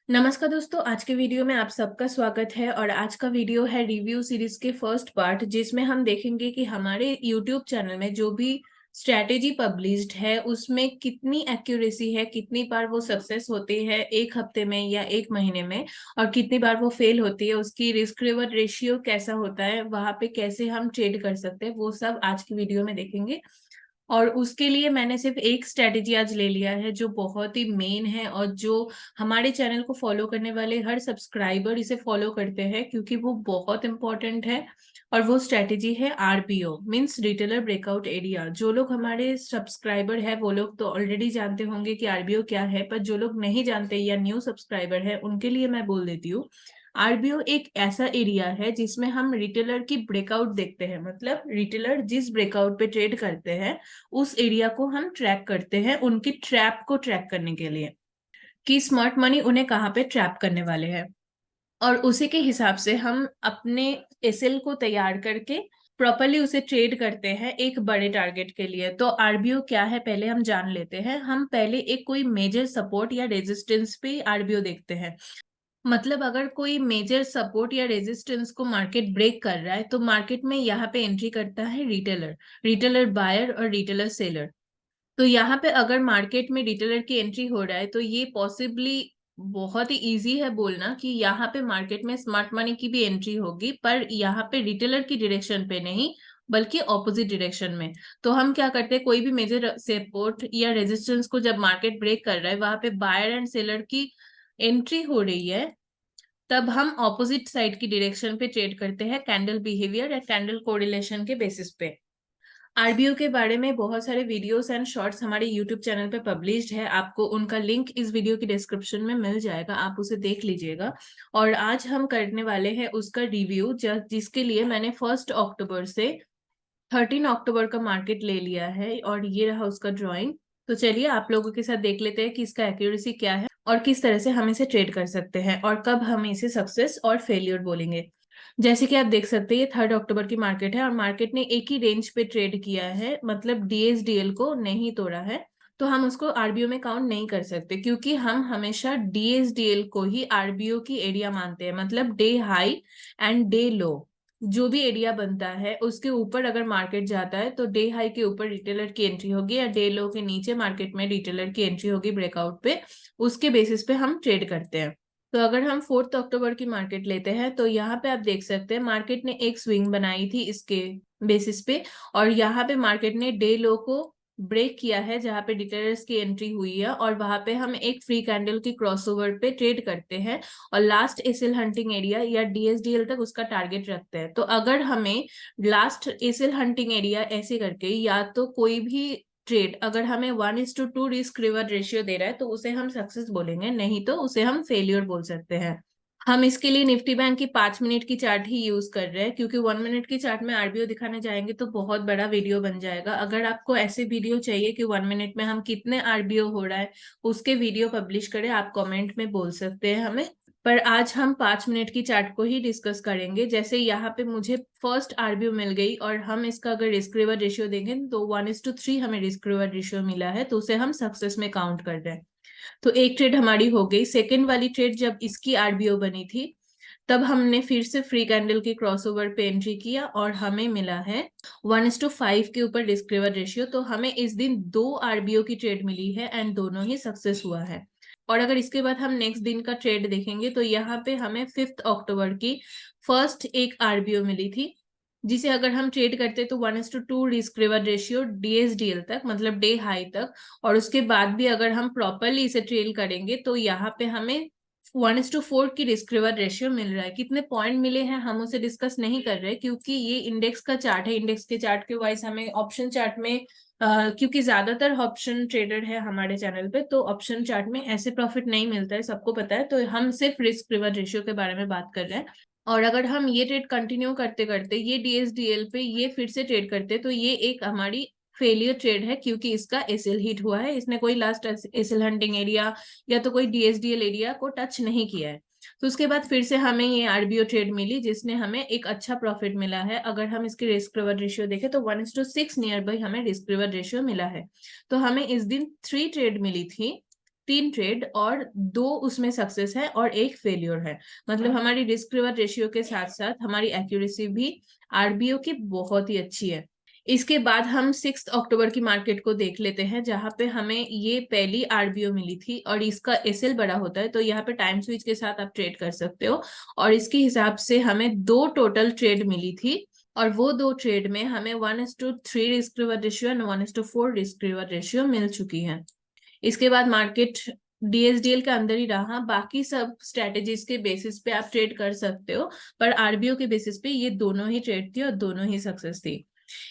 नमस्कार दोस्तों, आज के वीडियो में आप सबका स्वागत है। और आज का वीडियो है रिव्यू सीरीज के फर्स्ट पार्ट, जिसमें हम देखेंगे कि हमारे यूट्यूब चैनल में जो भी स्ट्रैटेजी पब्लिश्ड है उसमें कितनी एक्यूरेसी है, कितनी बार वो सक्सेस होती है एक हफ्ते में या एक महीने में, और कितनी बार वो फेल होती है, उसकी रिस्क रिवॉर्ड रेशियो कैसा होता है, वहां पे कैसे हम ट्रेड कर सकते हैं, वो सब आज की वीडियो में देखेंगे। और उसके लिए मैंने सिर्फ एक स्ट्रेटेजी आज ले लिया है जो बहुत ही मेन है, और जो हमारे चैनल को फॉलो करने वाले हर सब्सक्राइबर इसे फॉलो करते हैं क्योंकि वो बहुत इंपॉर्टेंट है। और वो स्ट्रेटेजी है आरबीओ, मींस रिटेलर ब्रेकआउट एरिया। जो लोग हमारे सब्सक्राइबर है वो लोग तो ऑलरेडी जानते होंगे कि आरबीओ क्या है, पर जो लोग नहीं जानते या न्यू सब्सक्राइबर है उनके लिए मैं बोल देती हूँ। आरबीओ एक ऐसा एरिया है जिसमें हम रिटेलर की ब्रेकआउट देखते हैं, मतलब रिटेलर जिस ब्रेकआउट पे ट्रेड करते हैं उस एरिया को हम ट्रैक करते हैं, उनकी ट्रैप को ट्रैक करने के लिए कि स्मार्ट मनी उन्हें कहाँ पे ट्रैप करने वाले हैं। और उसी के हिसाब से हम अपने एसएल को तैयार करके प्रॉपरली उसे ट्रेड करते हैं एक बड़े टारगेट के लिए। तो आरबीओ क्या है पहले हम जान लेते हैं। हम पहले एक कोई मेजर सपोर्ट या रेजिस्टेंस पे आरबीओ देखते हैं। मतलब अगर कोई मेजर सपोर्ट या रेजिस्टेंस को मार्केट ब्रेक कर रहा है तो मार्केट में यहाँ पे एंट्री करता है रिटेलर, रिटेलर बायर और रिटेलर सेलर। तो यहाँ पे अगर मार्केट में रिटेलर की एंट्री हो रहा है तो ये पॉसिबली बहुत ही इजी है बोलना कि यहाँ पे मार्केट में स्मार्ट मनी की भी एंट्री होगी, पर यहाँ पे रिटेलर की डायरेक्शन पे नहीं बल्कि ऑपोजिट डायरेक्शन में। तो हम क्या करते हैं, कोई भी मेजर सपोर्ट या रेजिस्टेंस को जब मार्केट ब्रेक कर रहा है वहां पे बायर एंड सेलर की एंट्री हो रही है, तब हम ऑपोजिट साइड की डायरेक्शन पे ट्रेड करते हैं कैंडल बिहेवियर या कैंडल कोरिलेशन के बेसिस पे। आरबीओ के बारे में बहुत सारे वीडियोस एंड शॉर्ट्स हमारे यूट्यूब चैनल पे पब्लिश्ड है, आपको उनका लिंक इस वीडियो की डिस्क्रिप्शन में मिल जाएगा, आप उसे देख लीजिएगा। और आज हम करने वाले हैं उसका रिव्यू, जिसके लिए मैंने 1 अक्टूबर से 13 अक्टूबर का मार्केट ले लिया है, और ये रहा उसका ड्राइंग। तो चलिए आप लोगों के साथ देख लेते हैं कि इसका एक्यूरेसी क्या है और किस तरह से हम इसे ट्रेड कर सकते हैं और कब हम इसे सक्सेस और फेलियर बोलेंगे। जैसे कि आप देख सकते हैं ये 3 अक्टूबर की मार्केट है और मार्केट ने एक ही रेंज पे ट्रेड किया है, मतलब डीएसडीएल को नहीं तोड़ा है। तो हम उसको आरबीओ में काउंट नहीं कर सकते क्योंकि हम हमेशा डीएसडीएल को ही आरबीओ की एरिया मानते हैं, मतलब डे हाई एंड डे लो। जो भी एरिया बनता है उसके ऊपर अगर मार्केट जाता है तो डे हाई के ऊपर रिटेलर की एंट्री होगी या डे लो के नीचे मार्केट में रिटेलर की एंट्री होगी ब्रेकआउट पे। उसके बेसिस पे हम ट्रेड करते हैं। तो अगर हम 4 अक्टूबर की मार्केट लेते हैं तो यहाँ पे आप देख सकते हैं मार्केट ने एक स्विंग बनाई थी इसके बेसिस पे, और यहाँ पे मार्केट ने डे लो को ब्रेक किया है जहां पे डिटेलर्स की एंट्री हुई है, और वहां पे हम एक फ्री कैंडल की क्रॉसओवर पे ट्रेड करते हैं और लास्ट एसएल हंटिंग एरिया या डीएसडीएल तक उसका टारगेट रखते हैं। तो अगर हमें लास्ट एसएल हंटिंग एरिया ऐसे करके या तो कोई भी ट्रेड अगर हमें 1:2 रिस्क रिवॉर्ड रेशियो दे रहा है तो उसे हम सक्सेस बोलेंगे, नहीं तो उसे हम फेलियर बोल सकते हैं। हम इसके लिए निफ्टी बैंक की 5 मिनट की चार्ट ही यूज कर रहे हैं क्योंकि 1 मिनट की चार्ट में आरबीओ दिखाने जाएंगे तो बहुत बड़ा वीडियो बन जाएगा। अगर आपको ऐसे वीडियो चाहिए कि 1 मिनट में हम कितने आरबीओ हो रहा है उसके वीडियो पब्लिश करें, आप कमेंट में बोल सकते हैं हमें। पर आज हम 5 मिनट की चार्ट को ही डिस्कस करेंगे। जैसे यहाँ पे मुझे फर्स्ट आरबीओ मिल गई और हम इसका अगर रिस्क रिवॉर्ड रेशियो देंगे तो 1:3 हमें रिस्क रिवॉर्ड रेशियो मिला है, तो उसे हम सक्सेस में काउंट कर रहे हैं। तो एक ट्रेड हमारी हो गई। सेकेंड वाली ट्रेड जब इसकी आरबीओ बनी थी तब हमने फिर से फ्री कैंडल की क्रॉसओवर पे एंट्री किया और हमें मिला है 1:5 के ऊपर रिस्क रिवॉर्ड रेशियो। तो हमें इस दिन 2 आरबीओ की ट्रेड मिली है एंड दोनों ही सक्सेस हुआ है। और अगर इसके बाद हम नेक्स्ट दिन का ट्रेड देखेंगे तो यहाँ पे हमें 5 अक्टूबर की फर्स्ट एक आरबीओ मिली थी, जिसे अगर हम ट्रेड करते तो 1:2 रिस्क रिवॉर्ड रेशियो डीएसडीएल तक, मतलब डे हाई तक। और उसके बाद भी अगर हम प्रॉपरली इसे ट्रेल करेंगे तो यहाँ पे हमें 1:4 की रिस्क रिवॉर्ड रेशियो मिल रहा है। कितने पॉइंट मिले हैं हम उसे डिस्कस नहीं कर रहे क्योंकि ये इंडेक्स का चार्ट है। इंडेक्स के चार्ट के वाइज हमें ऑप्शन चार्ट में क्योंकि ज्यादातर ऑप्शन ट्रेडर है हमारे चैनल पे तो ऑप्शन चार्ट में ऐसे प्रॉफिट नहीं मिलता है, सबको पता है। तो हम सिर्फ रिस्क रिवॉर्ड रेशियो के बारे में बात कर रहे हैं। और अगर हम ये ट्रेड कंटिन्यू करते करते ये डीएसडीएल पे ये फिर से ट्रेड करते तो ये एक हमारी फेलियर ट्रेड है क्योंकि इसका एसएल हिट हुआ है, इसने कोई लास्ट एसएल हंटिंग एरिया या तो कोई डीएसडीएल एरिया को टच नहीं किया है। तो उसके बाद फिर से हमें ये आरबीओ ट्रेड मिली जिसने हमें एक अच्छा प्रॉफिट मिला है। अगर हम इसकी रिस्क रिवॉर्ड रेशियो देखें तो 1:6 नियर बाई हमें रिस्क रिवॉर्ड रेशियो मिला है। तो हमें इस दिन 3 ट्रेड मिली थी 3 ट्रेड और 2 उसमें सक्सेस है और 1 फेल्योर है। मतलब हमारी रिस्क रिवॉर्ड रेशियो के साथ साथ हमारी एक्यूरेसी भी आरबीओ की बहुत ही अच्छी है। इसके बाद हम 6 अक्टूबर की मार्केट को देख लेते हैं, जहां पे हमें ये पहली आरबीओ मिली थी और इसका एसएल बड़ा होता है, तो यहाँ पे टाइम स्विच के साथ आप ट्रेड कर सकते हो। और इसके हिसाब से हमें 2 टोटल ट्रेड मिली थी और वो 2 ट्रेड में हमें 1:3 risk reward ratio and 1:4 risk reward ratio मिल चुकी है। इसके बाद मार्केट डीएसडीएल के अंदर ही रहा, बाकी सब स्ट्रेटेजीज के बेसिस पे आप ट्रेड कर सकते हो, पर आरबीओ के बेसिस पे ये दोनों ही ट्रेड थी और दोनों ही सक्सेस थी।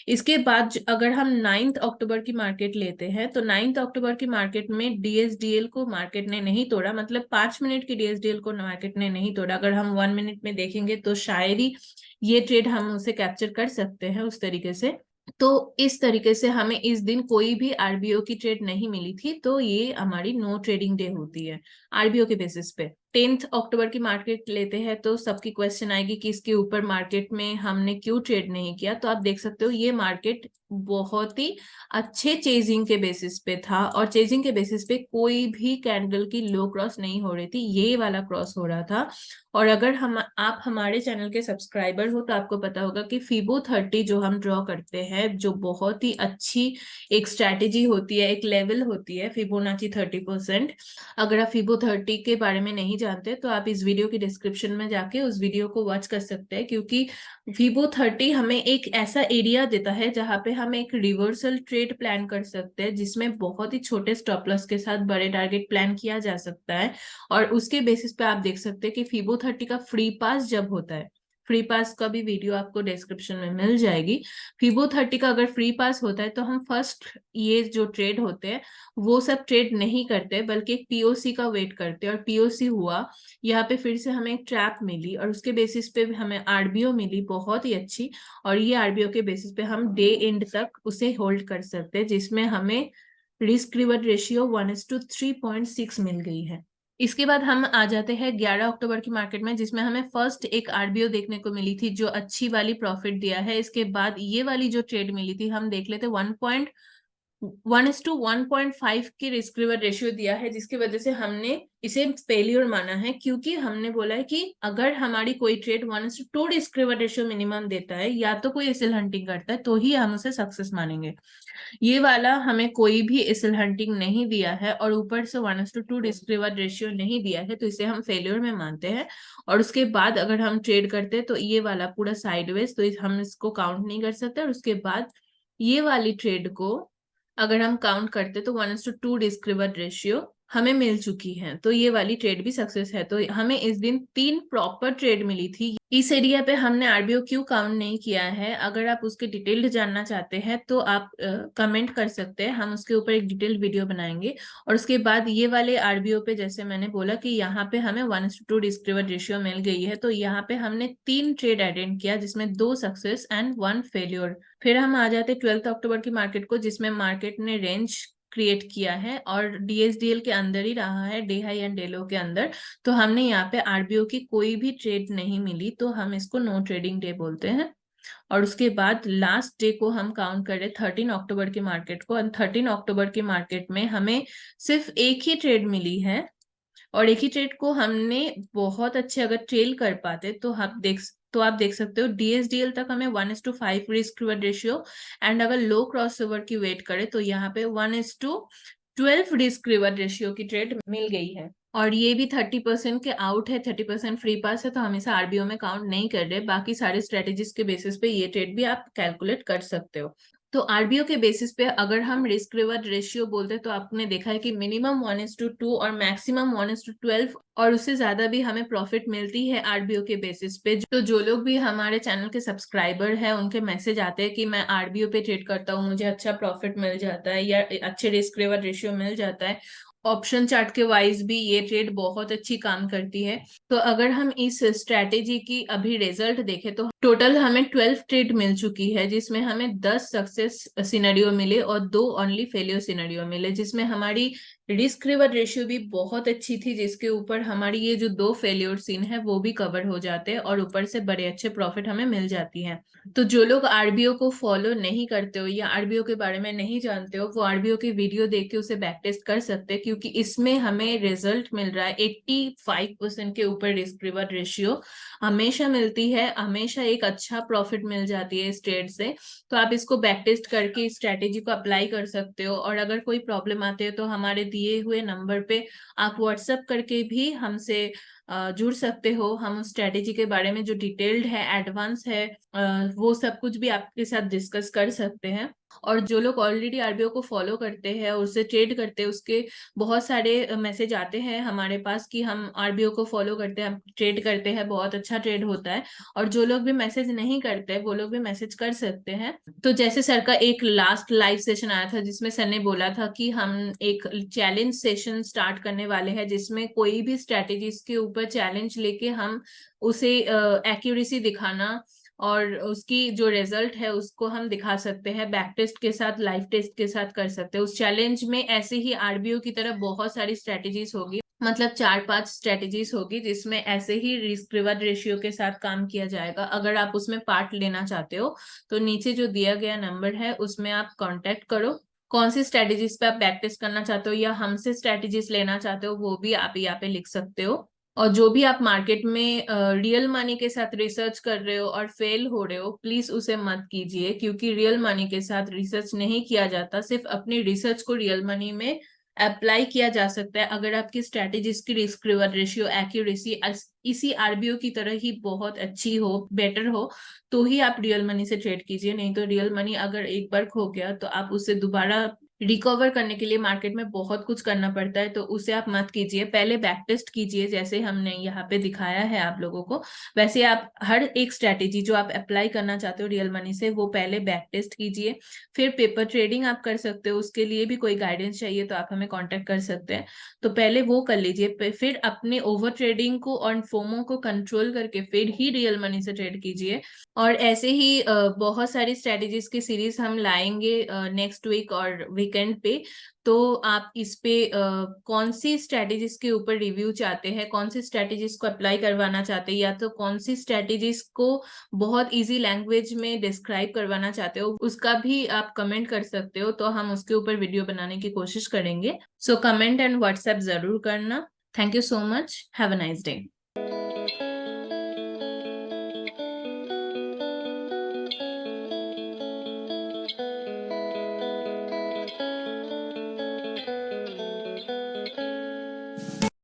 इसके बाद अगर हम 9 अक्टूबर की मार्केट लेते हैं तो 9 अक्टूबर की मार्केट में डीएसडीएल को मार्केट ने नहीं तोड़ा, मतलब 5 मिनट की डीएसडीएल को मार्केट ने नहीं तोड़ा। अगर हम 1 मिनट में देखेंगे तो शायद ही ये ट्रेड हम उसे कैप्चर कर सकते हैं उस तरीके से। तो इस तरीके से हमें इस दिन कोई भी आरबीओ की ट्रेड नहीं मिली थी, तो ये हमारी नो ट्रेडिंग डे होती है आरबीओ के बेसिस पे। 10 अक्टूबर की मार्केट लेते हैं तो सबकी क्वेश्चन आएगी कि इसके ऊपर मार्केट में हमने क्यों ट्रेड नहीं किया। तो आप देख सकते हो ये मार्केट बहुत ही अच्छे चेजिंग के बेसिस पे था और चेजिंग के बेसिस पे कोई भी कैंडल की लो क्रॉस नहीं हो रही थी, ये वाला क्रॉस हो रहा था। और अगर हम आप हमारे चैनल के सब्सक्राइबर हो तो आपको पता होगा कि फिबो 30 जो हम ड्रॉ करते हैं, जो बहुत ही अच्छी एक स्ट्रैटेजी होती है, एक लेवल होती है फिबोनाची 30%। अगर आप फिबो 30 के बारे में नहीं जानते तो आप इस वीडियो की डिस्क्रिप्शन में जाके उस वीडियो को वॉच कर सकते हैं, क्योंकि फिबो 30 हमें एक ऐसा एरिया देता है जहां पे हम एक रिवर्सल ट्रेड प्लान कर सकते हैं, जिसमें बहुत ही छोटे स्टॉप लॉस के साथ बड़े टारगेट प्लान किया जा सकता है। और उसके बेसिस पे आप देख सकते हैं कि फिबो 30 का फ्री पास जब होता है, फ्री पास का भी वीडियो आपको डिस्क्रिप्शन में मिल जाएगी। फिबो 30 का अगर फ्री पास होता है तो हम फर्स्ट ये जो ट्रेड होते हैं वो सब ट्रेड नहीं करते, बल्कि एक पीओसी का वेट करते हैं। और पीओसी हुआ, यहाँ पे फिर से हमें एक ट्रैप मिली और उसके बेसिस पे हमें आरबीओ मिली बहुत ही अच्छी। और ये आरबीओ के बेसिस पे हम डे एंड तक उसे होल्ड कर सकते हैं, जिसमें हमें रिस्क रिवॉर्ड रेशियो 1:3.6 मिल गई है। इसके बाद हम आ जाते हैं 11 अक्टूबर की मार्केट में, जिसमें हमें फर्स्ट एक आरबीओ देखने को मिली थी जो अच्छी वाली प्रॉफिट दिया है। इसके बाद ये वाली जो ट्रेड मिली थी, हम देख लेते 1:1.5 की रिस्क रिवॉर्ड रेशियो दिया है, जिसकी वजह से हमने इसे फेलियर माना है, क्योंकि हमने बोला है कि अगर हमारी कोई trade 1:2 risk reward ratio minimum देता है या तो कोई एसएल हंटिंग करता है तो ही हम उसे सक्सेस मानेंगे। ये वाला हमें कोई भी एसएल हंटिंग नहीं दिया है और ऊपर से 1:2 रिस्क रिवॉर्ड रेशियो नहीं दिया है, तो इसे हम फेलियर में मानते हैं। और उसके बाद अगर हम ट्रेड करते हैं तो ये वाला पूरा साइडवेज, तो हम इसको काउंट नहीं कर सकते। और उसके बाद ये वाली ट्रेड को अगर हम काउंट करते तो 1:2 रिस्क रिवॉर्ड रेशियो हमें मिल चुकी है, तो ये वाली ट्रेड भी सक्सेस है। तो हमें इस दिन 3 प्रॉपर ट्रेड मिली थी। इस एरिया पे हमने आरबीओ क्यों काउंट नहीं किया है, अगर आप उसके डिटेल्ड जानना चाहते हैं तो आप कमेंट कर सकते हैं, हम उसके ऊपर एक डिटेल्ड वीडियो बनाएंगे। और उसके बाद ये वाले आरबीओ पे जैसे मैंने बोला कि यहाँ पे हमें 1:2 रिस्क रिवॉर्ड रेशियो मिल गई है, तो यहाँ पे हमने 3 ट्रेड अटेंड किया, जिसमें 2 सक्सेस एंड 1 फेल्योर। फिर हम आ जाते 12 अक्टूबर की मार्केट को, जिसमें मार्केट ने रेंज क्रिएट किया है और डीएसडीएल के अंदर ही रहा है, डे हाई एंड डे लो के अंदर। तो हमने यहाँ पे आरबीओ की कोई भी ट्रेड नहीं मिली, तो हम इसको नो ट्रेडिंग डे बोलते हैं। और उसके बाद लास्ट डे को हम काउंट करें 13 अक्टूबर की मार्केट को, और 13 अक्टूबर की मार्केट में हमें सिर्फ एक ही ट्रेड मिली है। और एक ही ट्रेड को हमने बहुत अच्छे अगर ट्रेल कर पाते तो आप देख सकते हो डीएसडीएल तक हमें 1:5 रिस्क रिवॉर्ड रेशियो एंड अगर लो क्रॉस ओवर की वेट करें तो यहाँ पे 1:12 रिस्क रिवॉर्ड रेशियो की ट्रेड मिल गई है। और ये भी 30% के आउट है, 30% फ्री पास है, तो हम इसे आरबीओ में काउंट नहीं कर रहे। बाकी सारे स्ट्रेटेजीज के बेसिस पे ये ट्रेड भी आप कैलकुलेट कर सकते हो। तो आरबीओ के बेसिस पे अगर हम रिस्क रिवॉर्ड रेशियो बोलते हैं तो आपने देखा है कि मिनिमम 1:2 और मैक्सिमम 1:12 और उससे ज्यादा भी हमें प्रॉफिट मिलती है आरबीओ के बेसिस पे। तो जो लोग भी हमारे चैनल के सब्सक्राइबर हैं उनके मैसेज आते हैं कि मैं आरबीओ पे ट्रेड करता हूँ, मुझे अच्छा प्रॉफिट मिल जाता है या अच्छे रिस्क रिवॉर्ड रेशियो मिल जाता है। ऑप्शन चार्ट के वाइज भी ये ट्रेड बहुत अच्छी काम करती है। तो अगर हम इस स्ट्रैटेजी की अभी रिजल्ट देखें तो टोटल हमें 12 ट्रेड मिल चुकी है, जिसमें हमें 10 सक्सेस सिनेरियो मिले और 2 ओनली फेलियर सिनेरियो मिले, जिसमें हमारी रिस्क रिवॉर्ड रेशियो भी बहुत अच्छी थी, जिसके ऊपर हमारी ये जो 2 फेलियर सीन है वो भी कवर हो जाते हैं और ऊपर से बड़े अच्छे प्रॉफिट हमें मिल जाती है। तो जो लोग आरबीओ को फॉलो नहीं करते हो या आरबीओ के बारे में नहीं जानते हो, वो आरबीओ की वीडियो देख के उसे बैक टेस्ट कर सकते हैं, क्योंकि इसमें हमें रिजल्ट मिल रहा है 85% के ऊपर रिस्क रिवॉर्ड रेशियो हमेशा मिलती है, हमेशा एक अच्छा प्रॉफिट मिल जाती है इस ट्रेड से। तो आप इसको बैक टेस्ट करके इस स्ट्रेटेजी को अप्लाई कर सकते हो, और अगर कोई प्रॉब्लम आती है तो हमारे दिए हुए नंबर पे आप व्हाट्सएप करके भी हमसे जुड़ सकते हो। हम उस स्ट्रेटेजी के बारे में जो डिटेल्ड है, एडवांस है, वो सब कुछ भी आपके साथ डिस्कस कर सकते हैं। और जो लोग ऑलरेडी आरबीओ को फॉलो करते हैं और उससे ट्रेड करते हैं, उसके बहुत सारे मैसेज आते हैं हमारे पास कि हम आरबीओ को फॉलो करते हैं, हम ट्रेड करते हैं, बहुत अच्छा ट्रेड होता है। और जो लोग भी मैसेज नहीं करते वो लोग भी मैसेज कर सकते हैं। तो जैसे सर का एक लास्ट लाइव सेशन आया था, जिसमें सर ने बोला था कि हम एक चैलेंज सेशन स्टार्ट करने वाले हैं, जिसमें कोई भी स्ट्रेटेजीज के ऊपर चैलेंज लेके हम उसे एक्यूरेसी दिखाना और उसकी जो रिजल्ट है उसको हम दिखा सकते हैं, बैक टेस्ट के साथ, लाइव टेस्ट के साथ कर सकते हैं। उस चैलेंज में ऐसे ही आरबीओ की तरफ बहुत सारी स्ट्रेटेजीज होगी, मतलब 4-5 स्ट्रेटेजीज होगी, जिसमें ऐसे ही रिस्क रिवॉर्ड रेशियो के साथ काम किया जाएगा। अगर आप उसमें पार्ट लेना चाहते हो तो नीचे जो दिया गया नंबर है उसमें आप कांटेक्ट करो। कौन सी स्ट्रेटेजीज पे आप बैक टेस्ट करना चाहते हो या हमसे स्ट्रेटेजीज लेना चाहते हो, वो भी आप यहाँ पे लिख सकते हो। और जो भी आप मार्केट में रियल मनी के साथ रिसर्च कर रहे हो और फेल हो रहे हो, प्लीज उसे मत कीजिए, क्योंकि रियल मनी के साथ रिसर्च नहीं किया जाता, सिर्फ अपनी रिसर्च को रियल मनी में अप्लाई किया जा सकता है। अगर आपकी स्ट्रेटेजीज की रिस्क रिवॉर्ड रेशियो, एक्यूरेसी इसी आरबीओ की तरह ही बहुत अच्छी हो, बेटर हो, तो ही आप रियल मनी से ट्रेड कीजिए। नहीं तो रियल मनी अगर एक बार खो गया तो आप उसे दोबारा रिकवर करने के लिए मार्केट में बहुत कुछ करना पड़ता है, तो उसे आप मत कीजिए। पहले बैक टेस्ट कीजिए, जैसे हमने यहाँ पे दिखाया है आप लोगों को, वैसे आप हर एक स्ट्रेटेजी जो आप अप्लाई करना चाहते हो रियल मनी से, वो पहले बैक टेस्ट कीजिए। फिर पेपर ट्रेडिंग आप कर सकते हो, उसके लिए भी कोई गाइडेंस चाहिए तो आप हमें कॉन्टेक्ट कर सकते हैं। तो पहले वो कर लीजिए, फिर अपने ओवर ट्रेडिंग को और फोमो को कंट्रोल करके फिर ही रियल मनी से ट्रेड कीजिए। और ऐसे ही बहुत सारी स्ट्रेटेजीज की सीरीज हम लाएंगे नेक्स्ट वीक और वीकेंड पे। तो आप इस पे कौन सी स्ट्रेटेजीज के ऊपर रिव्यू चाहते हैं, कौन सी स्ट्रेटेजीज को अप्लाई करवाना चाहते हैं, या तो कौन सी स्ट्रेटेजीज को बहुत इजी लैंग्वेज में डिस्क्राइब करवाना चाहते हो, उसका भी आप कमेंट कर सकते हो, तो हम उसके ऊपर वीडियो बनाने की कोशिश करेंगे। सो कमेंट एंड व्हाट्सएप जरूर करना। Thank you so much, have a nice day.